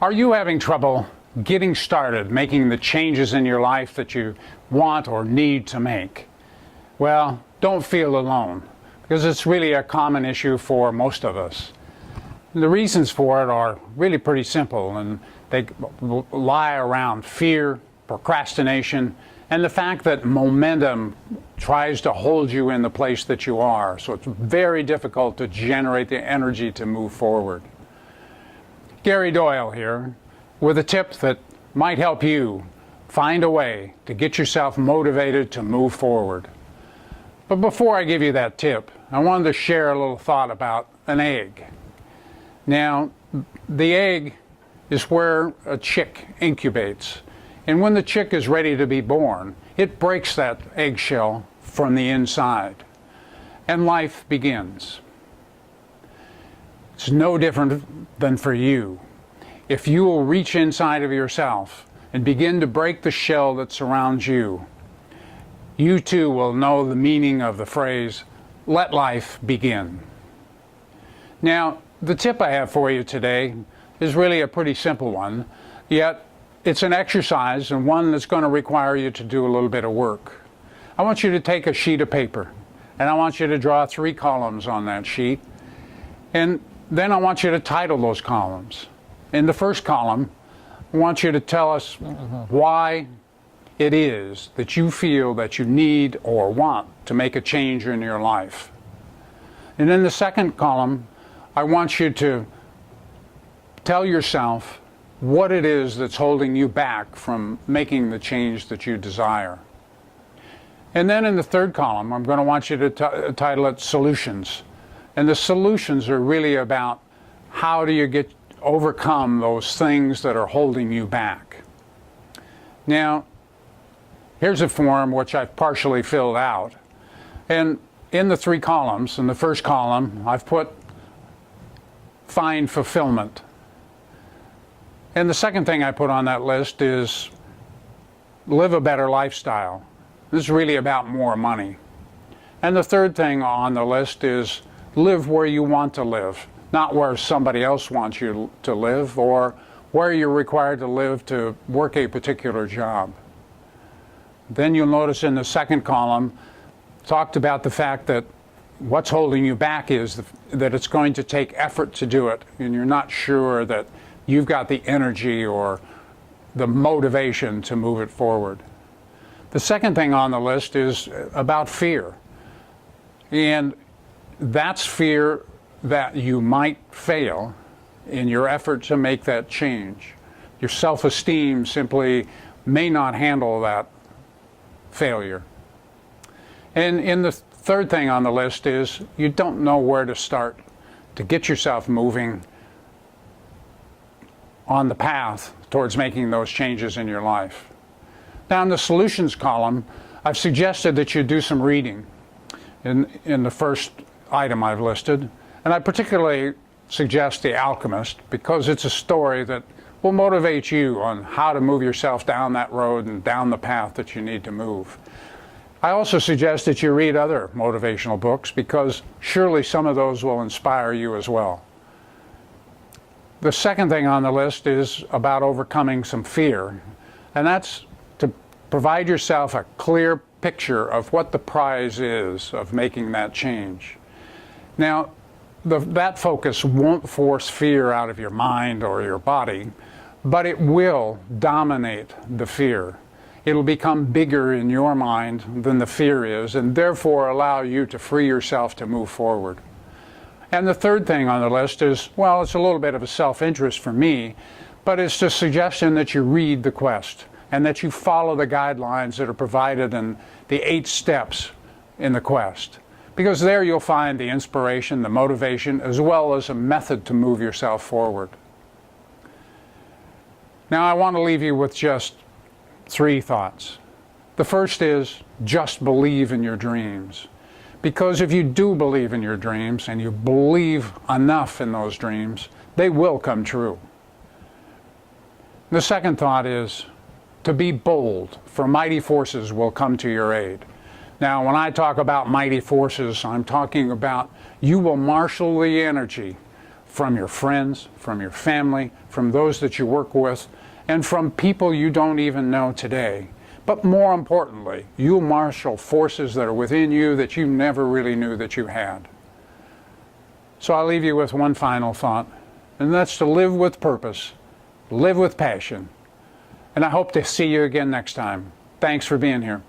Are you having trouble getting started, making the changes in your life that you want or need to make? Well, don't feel alone, because it's really a common issue for most of us. And the reasons for it are really pretty simple, and they lie around fear, procrastination, and the fact that momentum tries to hold you in the place that you are. So it's very difficult to generate the energy to move forward. Gary Doyle here with a tip that might help you find a way to get yourself motivated to move forward. But before I give you that tip, I wanted to share a little thought about an egg. Now, the egg is where a chick incubates. And when the chick is ready to be born, it breaks that eggshell from the inside, and life begins. It's no different than for you. If you will reach inside of yourself and begin to break the shell that surrounds you, you too will know the meaning of the phrase, "Let life begin." Now, the tip I have for you today is really a pretty simple one, yet it's an exercise and one that's going to require you to do a little bit of work. I want you to take a sheet of paper, and I want you to draw 3 columns on that sheet, and then I want you to title those columns. In the first column, I want you to tell us why it is that you feel that you need or want to make a change in your life. And in the second column, I want you to tell yourself what it is that's holding you back from making the change that you desire. And then in the third column, I'm going to want you to title it Solutions. And the solutions are really about how do you overcome those things that are holding you back. Now, here's a form which I've partially filled out. And in the 3 columns, in the first column, I've put find fulfillment. And the second thing I put on that list is live a better lifestyle. This is really about more money. And the third thing on the list is live where you want to live, not where somebody else wants you to live or where you're required to live to work a particular job. Then you'll notice in the second column, talked about the fact that what's holding you back is that it's going to take effort to do it, and you're not sure that you've got the energy or the motivation to move it forward. The second thing on the list is about fear. And that's fear that you might fail in your effort to make that change. Your self-esteem simply may not handle that failure. And in the third thing on the list is you don't know where to start to get yourself moving on the path towards making those changes in your life. Now in the solutions column, I've suggested that you do some reading in the first item I've listed. And I particularly suggest The Alchemist because it's a story that will motivate you on how to move yourself down that road and down the path that you need to move. I also suggest that you read other motivational books because surely some of those will inspire you as well. The second thing on the list is about overcoming some fear, and that's to provide yourself a clear picture of what the prize is of making that change. Now, that focus won't force fear out of your mind or your body, but it will dominate the fear. It'll become bigger in your mind than the fear is, and therefore allow you to free yourself to move forward. And the third thing on the list is, well, it's a little bit of a self-interest for me, but it's the suggestion that you read The Quest and that you follow the guidelines that are provided in the 8 steps in The Quest. Because there you'll find the inspiration, the motivation, as well as a method to move yourself forward. Now I want to leave you with just 3 thoughts. The first is just believe in your dreams. Because if you do believe in your dreams and you believe enough in those dreams, they will come true. The second thought is to be bold, for mighty forces will come to your aid. Now, when I talk about mighty forces, I'm talking about you will marshal the energy from your friends, from your family, from those that you work with, and from people you don't even know today. But more importantly, you'll marshal forces that are within you that you never really knew that you had. So I'll leave you with one final thought, and that's to live with purpose, live with passion. And I hope to see you again next time. Thanks for being here.